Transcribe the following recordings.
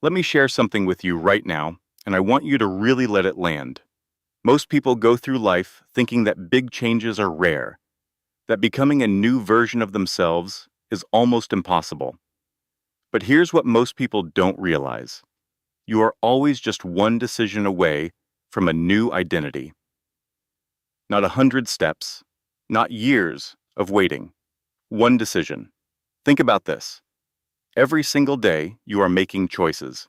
Let me share something with you right now, and I want you to really let it land. Most people go through life thinking that big changes are rare, that becoming a new version of themselves is almost impossible. But here's what most people don't realize. You are always just one decision away from a new identity. Not 100 steps, not years of waiting. One decision. Think about this. Every single day, you are making choices.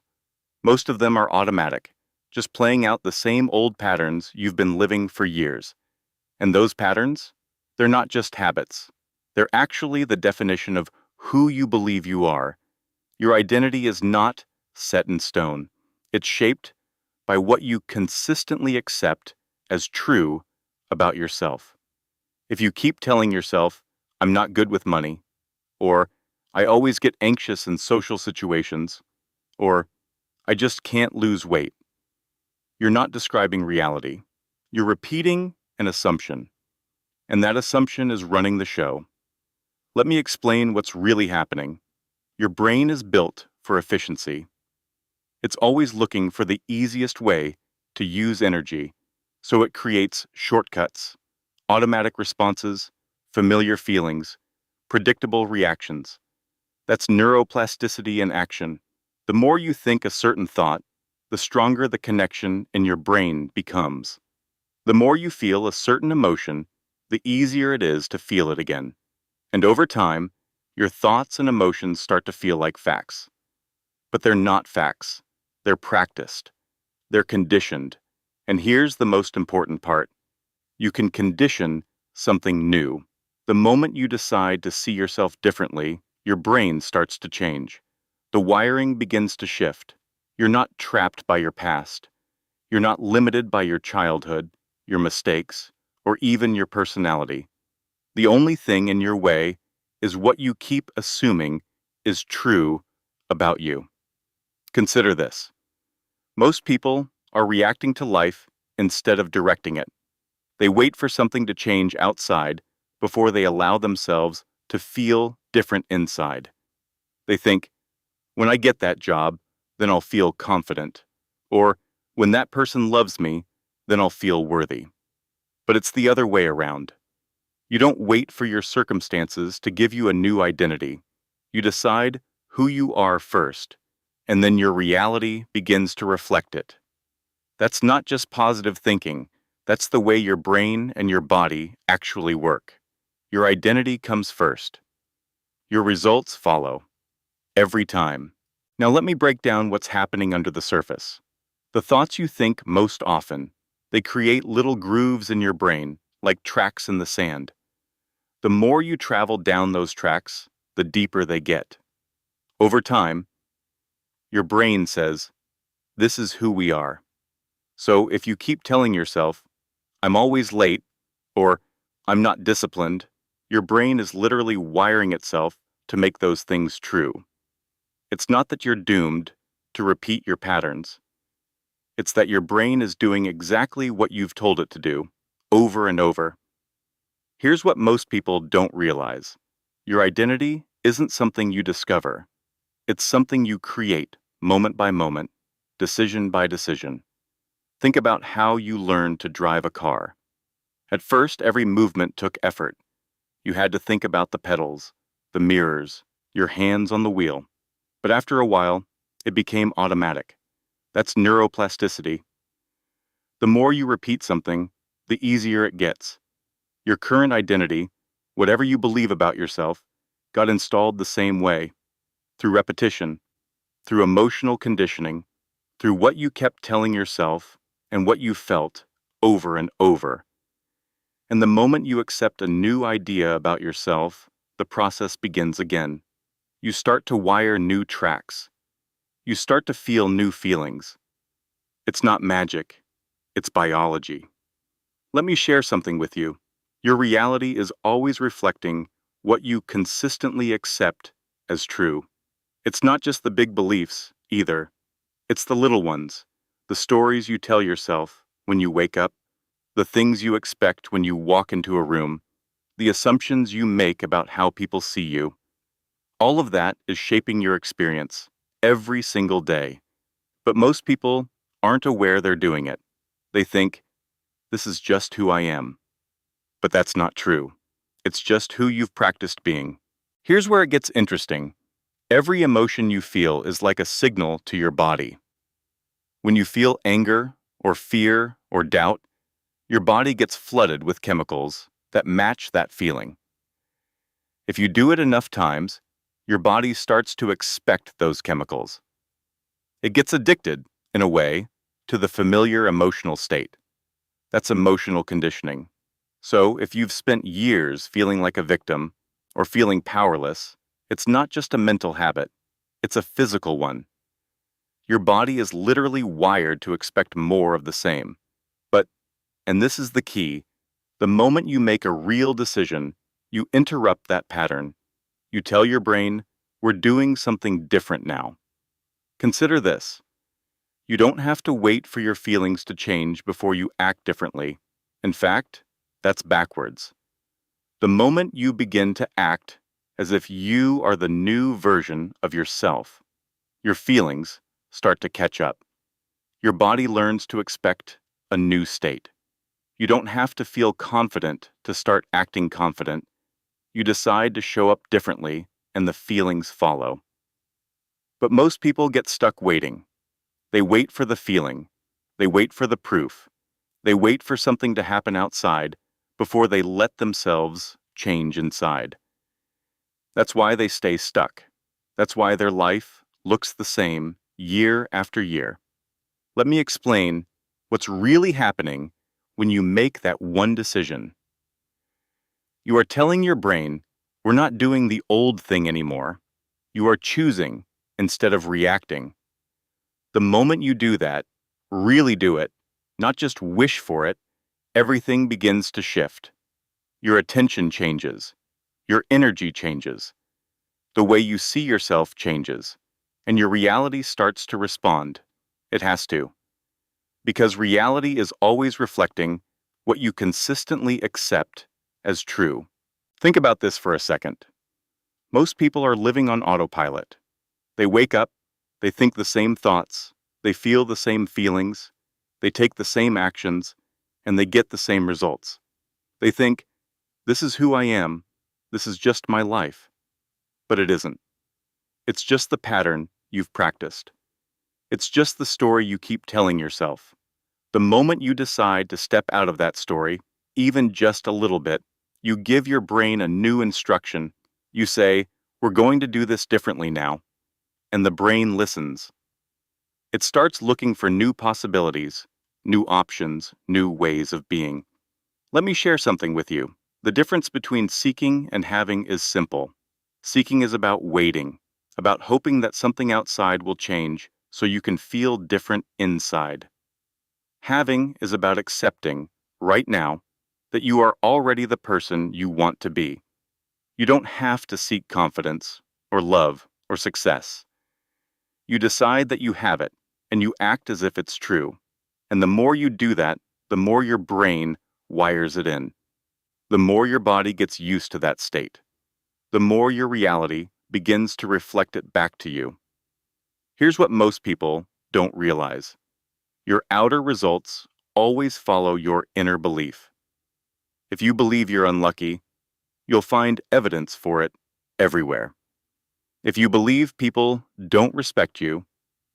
Most of them are automatic, just playing out the same old patterns you've been living for years. And those patterns? They're not just habits. They're actually the definition of who you believe you are. Your identity is not set in stone. It's shaped by what you consistently accept as true about yourself. If you keep telling yourself, I'm not good with money, or I always get anxious in social situations, or I just can't lose weight, you're not describing reality. You're repeating an assumption, and that assumption is running the show. Let me explain what's really happening. Your brain is built for efficiency. It's always looking for the easiest way to use energy, so it creates shortcuts, automatic responses, familiar feelings, predictable reactions. That's neuroplasticity in action. The more you think a certain thought, the stronger the connection in your brain becomes. The more you feel a certain emotion, the easier it is to feel it again. And over time, your thoughts and emotions start to feel like facts. But they're not facts. They're practiced. They're conditioned. And here's the most important part. You can condition something new. The moment you decide to see yourself differently, your brain starts to change. The wiring begins to shift. You're not trapped by your past. You're not limited by your childhood, your mistakes, or even your personality. The only thing in your way is what you keep assuming is true about you. Consider this. Most people are reacting to life instead of directing it. They wait for something to change outside before they allow themselves to feel different inside. They think, when I get that job, then I'll feel confident. Or, when that person loves me, then I'll feel worthy. But it's the other way around. You don't wait for your circumstances to give you a new identity. You decide who you are first, and then your reality begins to reflect it. That's not just positive thinking. That's the way your brain and your body actually work. Your identity comes first. Your results follow. Every time. Now let me break down what's happening under the surface. The thoughts you think most often, they create little grooves in your brain, like tracks in the sand. The more you travel down those tracks, the deeper they get. Over time, your brain says, this is who we are. So if you keep telling yourself, I'm always late, or I'm not disciplined, your brain is literally wiring itself to make those things true. It's not that you're doomed to repeat your patterns. It's that your brain is doing exactly what you've told it to do, over and over. Here's what most people don't realize. Your identity isn't something you discover. It's something you create, moment by moment, decision by decision. Think about how you learned to drive a car. At first, every movement took effort. You had to think about the pedals, the mirrors, your hands on the wheel. But after a while, it became automatic. That's neuroplasticity. The more you repeat something, the easier it gets. Your current identity, whatever you believe about yourself, got installed the same way, through repetition, through emotional conditioning, through what you kept telling yourself and what you felt over and over. And the moment you accept a new idea about yourself, the process begins again. You start to wire new tracks. You start to feel new feelings. It's not magic. It's biology. Let me share something with you. Your reality is always reflecting what you consistently accept as true. It's not just the big beliefs, either. It's the little ones, the stories you tell yourself when you wake up, the things you expect when you walk into a room, the assumptions you make about how people see you. All of that is shaping your experience, every single day. But most people aren't aware they're doing it. They think, this is just who I am. But that's not true. It's just who you've practiced being. Here's where it gets interesting. Every emotion you feel is like a signal to your body. When you feel anger, or fear, or doubt, your body gets flooded with chemicals that match that feeling. If you do it enough times, your body starts to expect those chemicals. It gets addicted, in a way, to the familiar emotional state. That's emotional conditioning. So, if you've spent years feeling like a victim or feeling powerless, it's not just a mental habit, it's a physical one. Your body is literally wired to expect more of the same. But, and this is the key, the moment you make a real decision, you interrupt that pattern. You tell your brain, we're doing something different now. Consider this. You don't have to wait for your feelings to change before you act differently. In fact, that's backwards. The moment you begin to act as if you are the new version of yourself, your feelings start to catch up. Your body learns to expect a new state. You don't have to feel confident to start acting confident. You decide to show up differently, and the feelings follow. But most people get stuck waiting. They wait for the feeling. They wait for the proof. They wait for something to happen outside before they let themselves change inside. That's why they stay stuck. That's why their life looks the same year after year. Let me explain what's really happening when you make that one decision. You are telling your brain, we're not doing the old thing anymore. You are choosing instead of reacting. The moment you do that, really do it, not just wish for it, everything begins to shift. Your attention changes. Your energy changes. The way you see yourself changes. And your reality starts to respond. It has to. Because reality is always reflecting what you consistently accept as true. Think about this for a second. Most people are living on autopilot. They wake up, they think the same thoughts, they feel the same feelings, they take the same actions, and they get the same results. They think, this is who I am, this is just my life. But it isn't. It's just the pattern you've practiced. It's just the story you keep telling yourself. The moment you decide to step out of that story, even just a little bit, you give your brain a new instruction. You say, we're going to do this differently now. And the brain listens. It starts looking for new possibilities, new options, new ways of being. Let me share something with you. The difference between seeking and having is simple. Seeking is about waiting, about hoping that something outside will change so you can feel different inside. Having is about accepting, right now, that you are already the person you want to be. You don't have to seek confidence, or love, or success. You decide that you have it, and you act as if it's true. And the more you do that, the more your brain wires it in. The more your body gets used to that state. The more your reality begins to reflect it back to you. Here's what most people don't realize. Your outer results always follow your inner belief. If you believe you're unlucky, you'll find evidence for it everywhere. If you believe people don't respect you,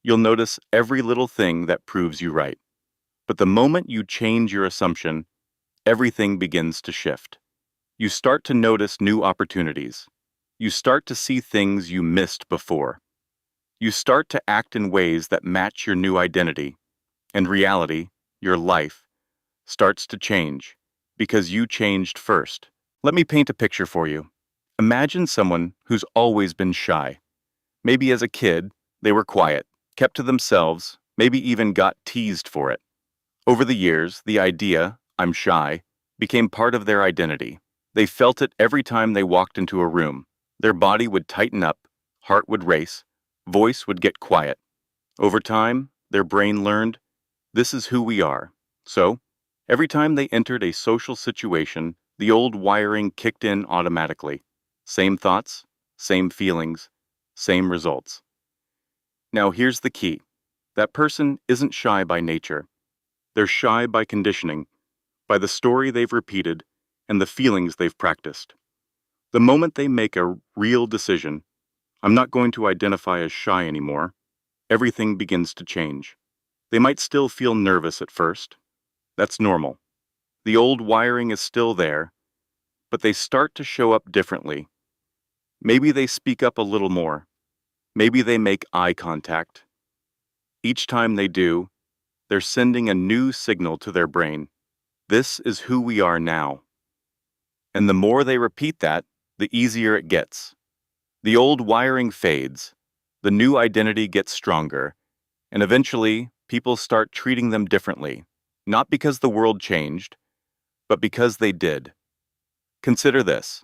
you'll notice every little thing that proves you right. But the moment you change your assumption, everything begins to shift. You start to notice new opportunities. You start to see things you missed before. You start to act in ways that match your new identity. And reality, your life, starts to change because you changed first. Let me paint a picture for you. Imagine someone who's always been shy. Maybe as a kid, they were quiet, kept to themselves, maybe even got teased for it. Over the years, the idea, I'm shy, became part of their identity. They felt it every time they walked into a room. Their body would tighten up, heart would race, voice would get quiet. Over time, their brain learned, this is who we are. So, every time they entered a social situation, the old wiring kicked in automatically. Same thoughts, same feelings, same results. Now here's the key. That person isn't shy by nature. They're shy by conditioning, by the story they've repeated, and the feelings they've practiced. The moment they make a real decision, I'm not going to identify as shy anymore, everything begins to change. They might still feel nervous at first. That's normal. The old wiring is still there, but they start to show up differently. Maybe they speak up a little more. Maybe they make eye contact. Each time they do, they're sending a new signal to their brain. This is who we are now. And the more they repeat that, the easier it gets. The old wiring fades, the new identity gets stronger, and eventually people start treating them differently, not because the world changed, but because they did. Consider this.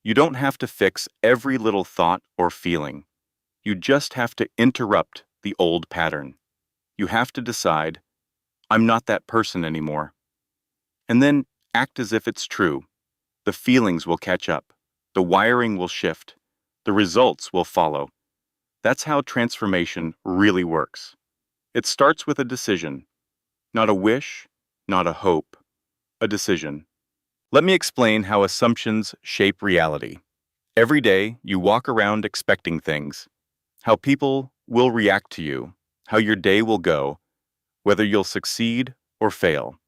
You don't have to fix every little thought or feeling. You just have to interrupt the old pattern. You have to decide, I'm not that person anymore. And then act as if it's true. The feelings will catch up. The wiring will shift. The results will follow. That's how transformation really works. It starts with a decision. Not a wish, not a hope. A decision. Let me explain how assumptions shape reality. Every day, you walk around expecting things. How people will react to you. How your day will go. Whether you'll succeed or fail.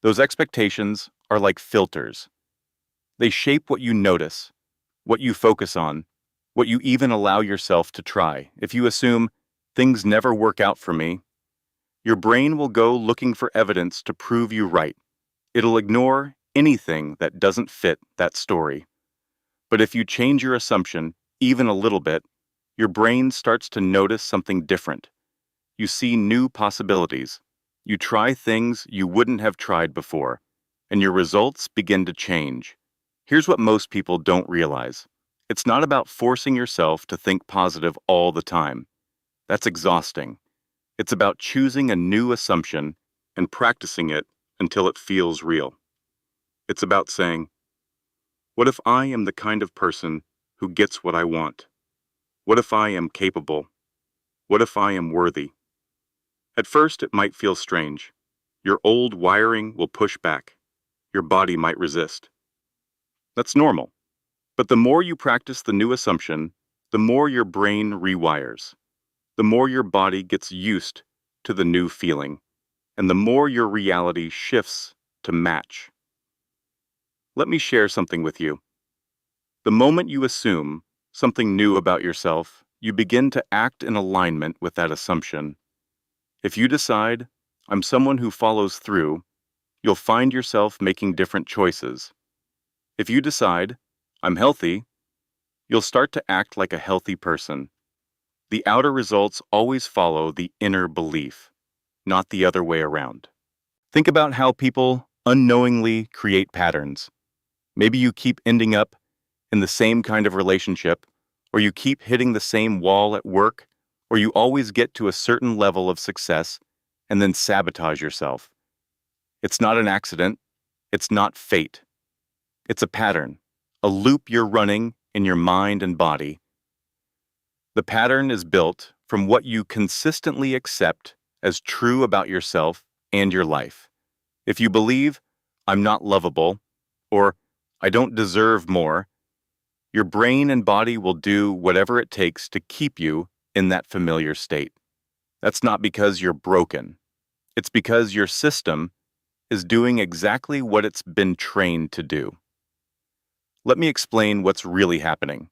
Those expectations are like filters. They shape what you notice, what you focus on, what you even allow yourself to try. If you assume, things never work out for me, your brain will go looking for evidence to prove you right. It'll ignore anything that doesn't fit that story. But if you change your assumption, even a little bit, your brain starts to notice something different. You see new possibilities. You try things you wouldn't have tried before, and your results begin to change. Here's what most people don't realize. It's not about forcing yourself to think positive all the time. That's exhausting. It's about choosing a new assumption and practicing it until it feels real. It's about saying, what if I am the kind of person who gets what I want? What if I am capable? What if I am worthy? At first, it might feel strange. Your old wiring will push back. Your body might resist. That's normal. But the more you practice the new assumption, the more your brain rewires. The more your body gets used to the new feeling, and the more your reality shifts to match. Let me share something with you. The moment you assume something new about yourself, you begin to act in alignment with that assumption. If you decide, I'm someone who follows through, you'll find yourself making different choices. If you decide, I'm healthy, you'll start to act like a healthy person. The outer results always follow the inner belief, not the other way around. Think about how people unknowingly create patterns. Maybe you keep ending up in the same kind of relationship, or you keep hitting the same wall at work, or you always get to a certain level of success and then sabotage yourself. It's not an accident. It's not fate. It's a pattern, a loop you're running in your mind and body. The pattern is built from what you consistently accept as true about yourself and your life. If you believe, I'm not lovable, or I don't deserve more, your brain and body will do whatever it takes to keep you in that familiar state. That's not because you're broken. It's because your system is doing exactly what it's been trained to do. Let me explain what's really happening.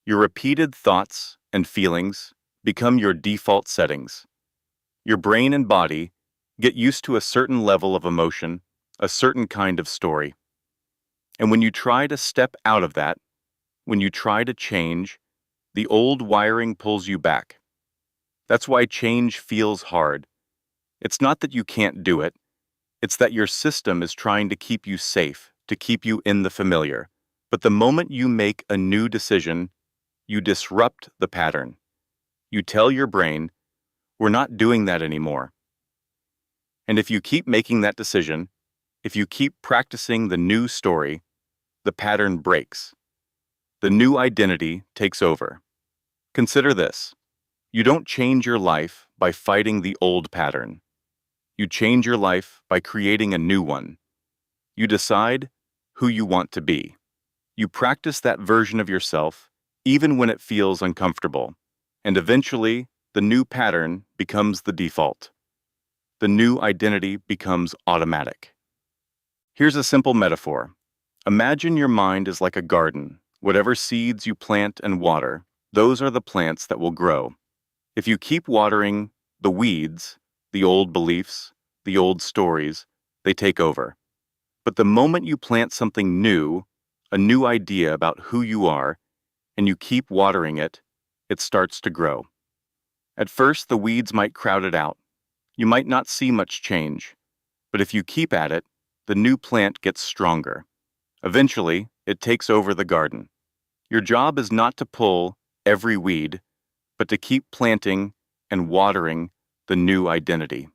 Your repeated thoughts and feelings become your default settings. Your brain and body get used to a certain level of emotion, a certain kind of story. And when you try to step out of that, when you try to change, the old wiring pulls you back. That's why change feels hard. It's not that you can't do it. It's that your system is trying to keep you safe, to keep you in the familiar. But the moment you make a new decision, you disrupt the pattern. You tell your brain, we're not doing that anymore. And if you keep making that decision, if you keep practicing the new story, the pattern breaks. The new identity takes over. Consider this. You don't change your life by fighting the old pattern. You change your life by creating a new one. You decide who you want to be. You practice that version of yourself even when it feels uncomfortable. And eventually, the new pattern becomes the default. The new identity becomes automatic. Here's a simple metaphor. Imagine your mind is like a garden. Whatever seeds you plant and water, those are the plants that will grow. If you keep watering the weeds, the old beliefs, the old stories, they take over. But the moment you plant something new, a new idea about who you are, and you keep watering it, it starts to grow. At first, the weeds might crowd it out. You might not see much change. But if you keep at it, the new plant gets stronger. Eventually, it takes over the garden. Your job is not to pull every weed, but to keep planting and watering the new identity.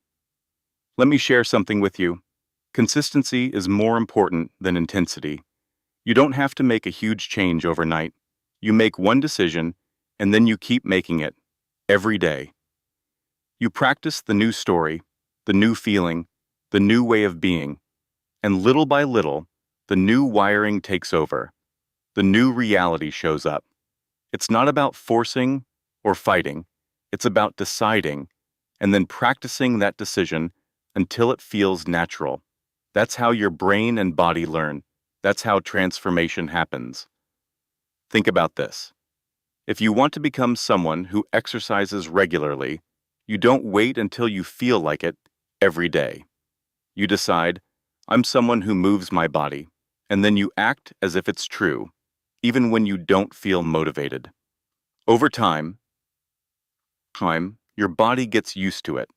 Let me share something with you. Consistency is more important than intensity. You don't have to make a huge change overnight. You make one decision, and then you keep making it, every day. You practice the new story, the new feeling, the new way of being, and little by little, the new wiring takes over. The new reality shows up. It's not about forcing or fighting. It's about deciding and then practicing that decision until it feels natural. That's how your brain and body learn. That's how transformation happens. Think about this. If you want to become someone who exercises regularly, you don't wait until you feel like it every day. You decide, I'm someone who moves my body, and then you act as if it's true, even when you don't feel motivated. Over time, your body gets used to it.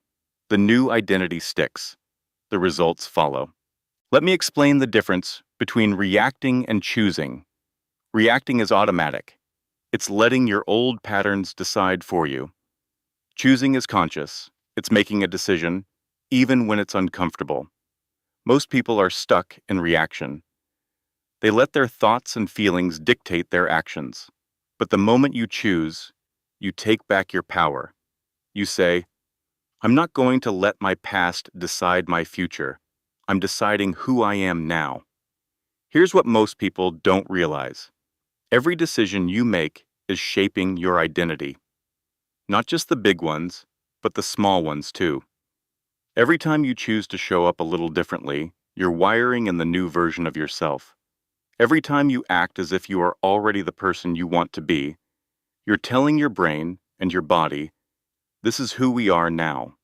The new identity sticks. The results follow. Let me explain the difference between reacting and choosing. Reacting is automatic. It's letting your old patterns decide for you. Choosing is conscious. It's making a decision, even when it's uncomfortable. Most people are stuck in reaction. They let their thoughts and feelings dictate their actions. But the moment you choose, you take back your power. You say, I'm not going to let my past decide my future. I'm deciding who I am now. Here's what most people don't realize. Every decision you make is shaping your identity. Not just the big ones, but the small ones too. Every time you choose to show up a little differently, you're wiring in the new version of yourself. Every time you act as if you are already the person you want to be, you're telling your brain and your body, this is who we are now.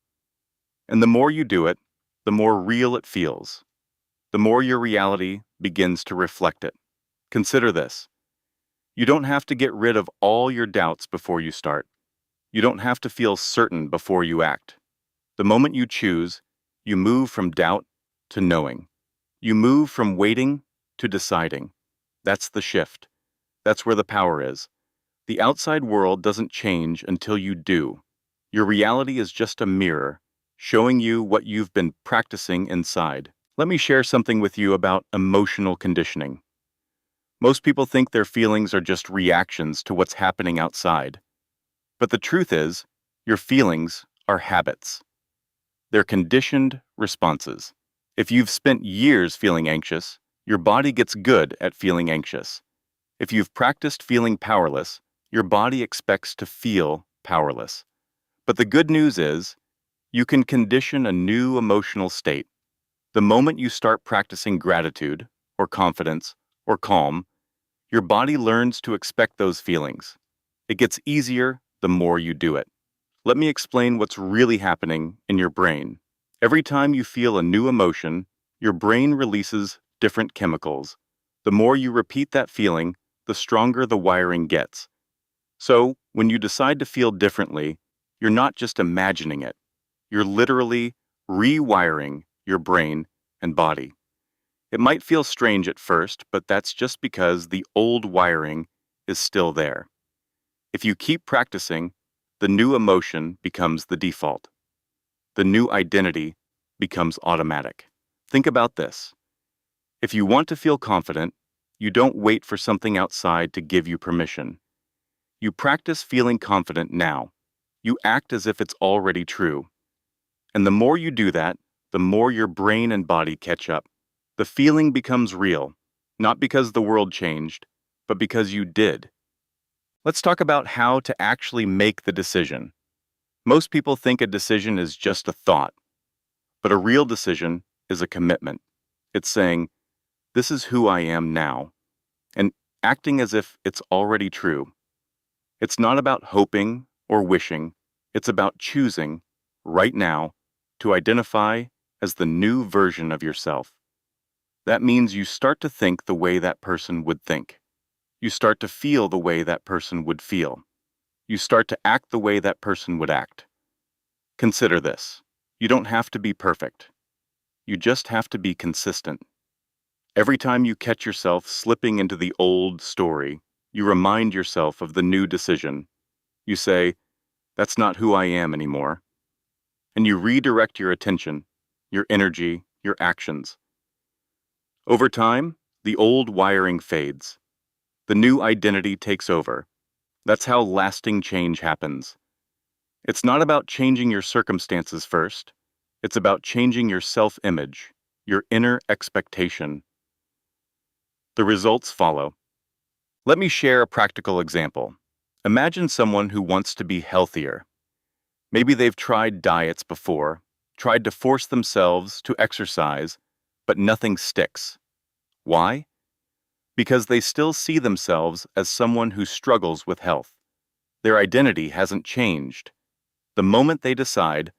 And the more you do it, the more real it feels. The more your reality begins to reflect it. Consider this. You don't have to get rid of all your doubts before you start. You don't have to feel certain before you act. The moment you choose, you move from doubt to knowing. You move from waiting to deciding. That's the shift. That's where the power is. The outside world doesn't change until you do. Your reality is just a mirror, showing you what you've been practicing inside. Let me share something with you about emotional conditioning. Most people think their feelings are just reactions to what's happening outside. But the truth is, your feelings are habits. They're conditioned responses. If you've spent years feeling anxious, your body gets good at feeling anxious. If you've practiced feeling powerless, your body expects to feel powerless. But the good news is, you can condition a new emotional state. The moment you start practicing gratitude, or confidence, or calm, your body learns to expect those feelings. It gets easier the more you do it. Let me explain what's really happening in your brain. Every time you feel a new emotion, your brain releases different chemicals. The more you repeat that feeling, the stronger the wiring gets. So, when you decide to feel differently, you're not just imagining it. You're literally rewiring your brain and body. It might feel strange at first, but that's just because the old wiring is still there. If you keep practicing, the new emotion becomes the default. The new identity becomes automatic. Think about this. If you want to feel confident, you don't wait for something outside to give you permission. You practice feeling confident now. You act as if it's already true. And the more you do that, the more your brain and body catch up. The feeling becomes real, not because the world changed, but because you did. Let's talk about how to actually make the decision. Most people think a decision is just a thought, but a real decision is a commitment. It's saying, this is who I am now, and acting as if it's already true. It's not about hoping or wishing, it's about choosing, right now, to identify as the new version of yourself. That means you start to think the way that person would think. You start to feel the way that person would feel. You start to act the way that person would act. Consider this. You don't have to be perfect. You just have to be consistent. Every time you catch yourself slipping into the old story, you remind yourself of the new decision. You say, that's not who I am anymore. And you redirect your attention, your energy, your actions. Over time, the old wiring fades. The new identity takes over. That's how lasting change happens. It's not about changing your circumstances first. It's about changing your self-image, your inner expectation. The results follow. Let me share a practical example. Imagine someone who wants to be healthier. Maybe they've tried diets before, tried to force themselves to exercise, but nothing sticks. Why? Because they still see themselves as someone who struggles with health. Their identity hasn't changed. The moment they decide,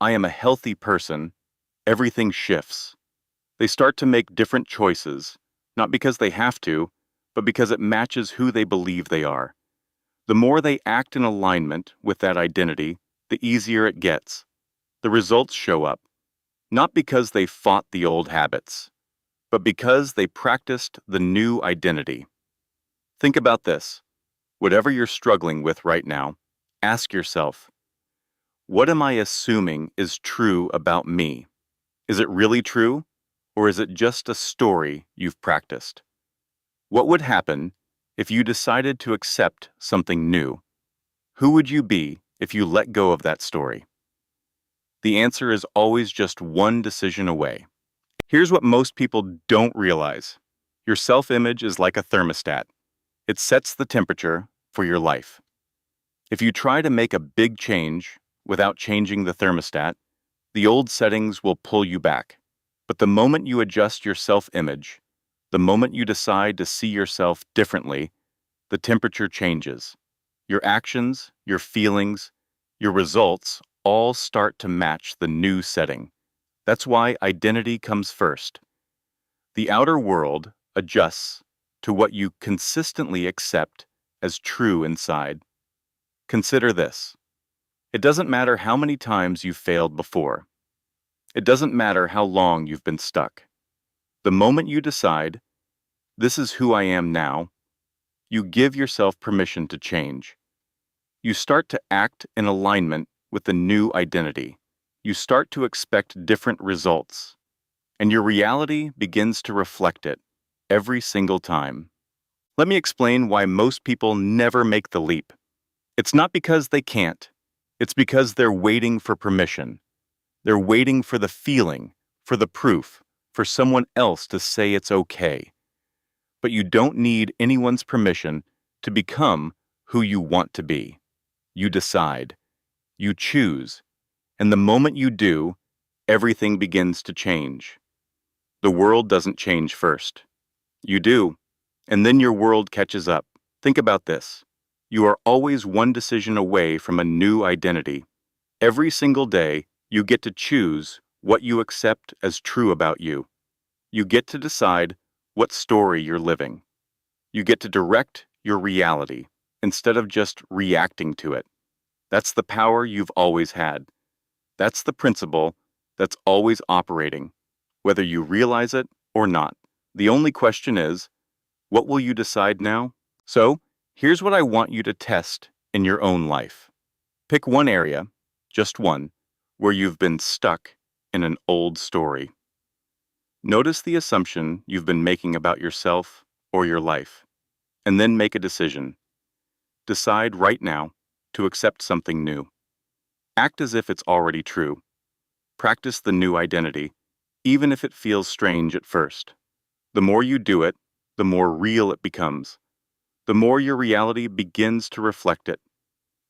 I am a healthy person, everything shifts. They start to make different choices, not because they have to, but because it matches who they believe they are. The more they act in alignment with that identity, the easier it gets. The results show up, not because they fought the old habits, but because they practiced the new identity. Think about this. Whatever you're struggling with right now, ask yourself, what am I assuming is true about me? Is it really true, or is it just a story you've practiced? What would happen if you decided to accept something new? Who would you be if you let go of that story? The answer is always just one decision away. Here's what most people don't realize. Your self-image is like a thermostat. It sets the temperature for your life. If you try to make a big change without changing the thermostat, the old settings will pull you back. But the moment you adjust your self-image, the moment you decide to see yourself differently, the temperature changes. Your actions, your feelings, your results all start to match the new setting. That's why identity comes first. The outer world adjusts to what you consistently accept as true inside. Consider this. It doesn't matter how many times you've failed before. It doesn't matter how long you've been stuck. The moment you decide, this is who I am now, you give yourself permission to change. You start to act in alignment with the new identity. You start to expect different results, and your reality begins to reflect it every single time. Let me explain why most people never make the leap. It's not because they can't. It's because they're waiting for permission. They're waiting for the feeling, for the proof, for someone else to say it's okay. But you don't need anyone's permission to become who you want to be. You decide. You choose. And the moment you do, everything begins to change. The world doesn't change first. You do. And then your world catches up. Think about this. You are always one decision away from a new identity. Every single day, you get to choose what you accept as true about you. You get to decide what story you're living. You get to direct your reality instead of just reacting to it. That's the power you've always had. That's the principle that's always operating, whether you realize it or not. The only question is, what will you decide now? So, here's what I want you to test in your own life. Pick one area, just one, where you've been stuck in an old story. Notice the assumption you've been making about yourself or your life, and then make a decision. Decide right now, to accept something new. Act as if it's already true. Practice the new identity, even if it feels strange at first. The more you do it, the more real it becomes. The more your reality begins to reflect it.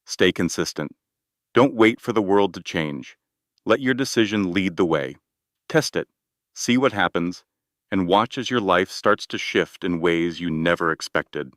Stay consistent. Don't wait for the world to change. Let your decision lead the way. Test it, see what happens, and watch as your life starts to shift in ways you never expected.